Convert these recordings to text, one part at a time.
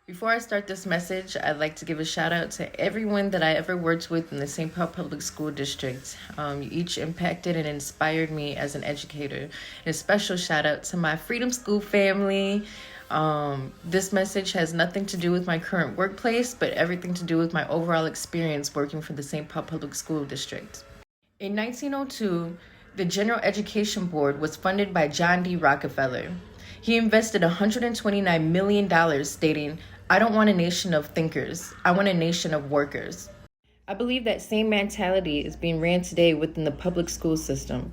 Before I start this message, I'd like to give a shout out to everyone that I ever worked with in the St. Paul Public School District. You each impacted and inspired me as an educator. And a special shout out to my Freedom School family. This message has nothing to do with my current workplace, but everything to do with my overall experience working for the St. Paul Public School District. In 1902, the General Education Board was funded by John D. Rockefeller. He invested $129 million, stating, "I don't want a nation of thinkers. I want a nation of workers." I believe that same mentality is being ran today within the public school system.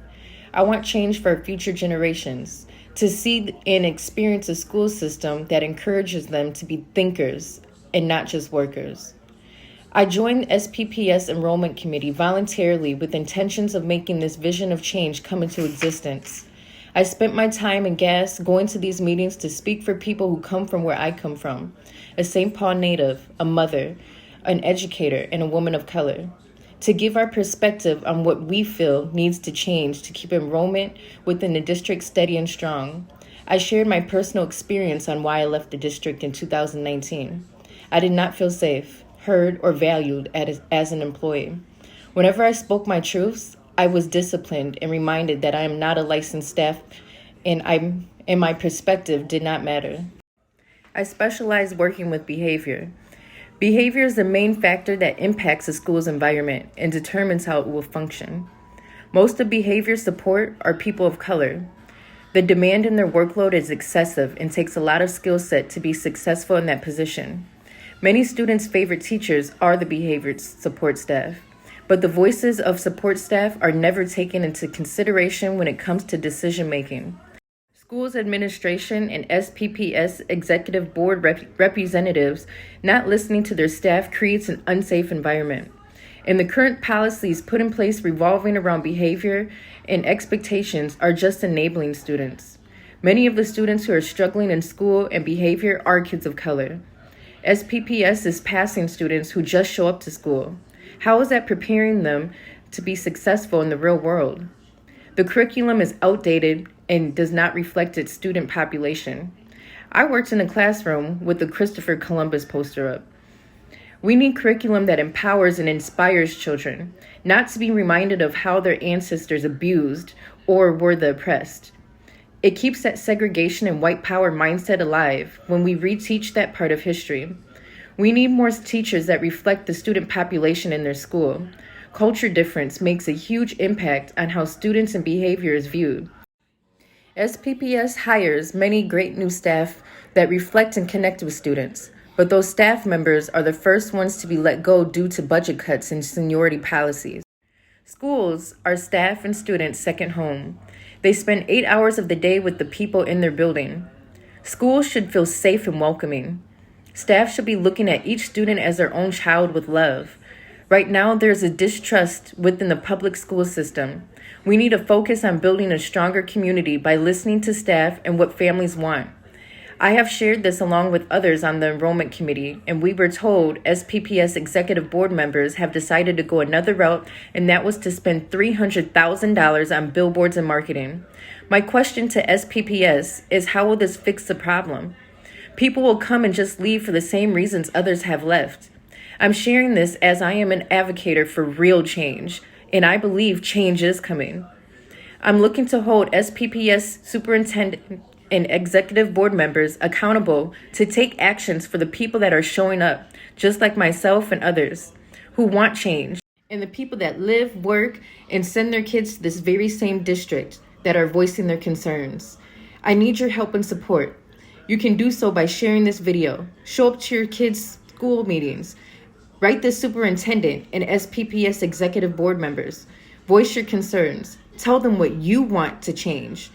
I want change for future generations, to see and experience a school system that encourages them to be thinkers and not just workers. I joined the SPPS Enrollment Committee voluntarily with intentions of making this vision of change come into existence. I spent my time and gas going to these meetings to speak for people who come from where I come from, a St. Paul native, a mother, an educator, and a woman of color, to give our perspective on what we feel needs to change to keep enrollment within the district steady and strong. I shared my personal experience on why I left the district in 2019. I did not feel safe, heard, or valued as an employee. Whenever I spoke my truths, I was disciplined and reminded that I am not a licensed staff and my perspective did not matter. I specialize working with behavior. Behavior is the main factor that impacts a school's environment and determines how it will function. Most of behavior support are people of color. The demand in their workload is excessive and takes a lot of skill set to be successful in that position. Many students' favorite teachers are the behavior support staff, but the voices of support staff are never taken into consideration when it comes to decision making. Schools administration and SPPS executive board representatives not listening to their staff creates an unsafe environment. And the current policies put in place revolving around behavior and expectations are just enabling students. Many of the students who are struggling in school and behavior are kids of color. SPPS is passing students who just show up to school. How is that preparing them to be successful in the real world? The curriculum is outdated and does not reflect its student population. I worked in a classroom with the Christopher Columbus poster up. We need curriculum that empowers and inspires children, not to be reminded of how their ancestors abused or were the oppressed. It keeps that segregation and white power mindset alive when we reteach that part of history. We need more teachers that reflect the student population in their school. Culture difference makes a huge impact on how students and behavior is viewed. SPPS hires many great new staff that reflect and connect with students, but those staff members are the first ones to be let go due to budget cuts and seniority policies. Schools are staff and students' second home. They spend 8 hours of the day with the people in their building. Schools should feel safe and welcoming. Staff should be looking at each student as their own child with love. Right now, there's a distrust within the public school system. We need to focus on building a stronger community by listening to staff and what families want. I have shared this along with others on the enrollment committee, and we were told SPPS executive board members have decided to go another route, and that was to spend $300,000 on billboards and marketing. My question to SPPS is, how will this fix the problem? People will come and just leave for the same reasons others have left. I'm sharing this as I am an advocate for real change, and I believe change is coming. I'm looking to hold SPPS superintendent and executive board members accountable to take actions for the people that are showing up, just like myself and others, who want change, and the people that live, work, and send their kids to this very same district that are voicing their concerns. I need your help and support. You can do so by sharing this video. Show up to your kids' school meetings. Write the superintendent and SPPS executive board members. Voice your concerns. Tell them what you want to change.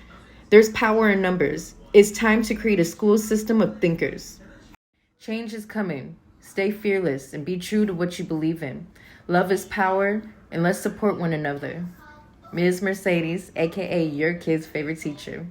There's power in numbers. It's time to create a school system of thinkers. Change is coming. Stay fearless and be true to what you believe in. Love is power, and let's support one another. Ms. Mercedes, aka your kid's favorite teacher.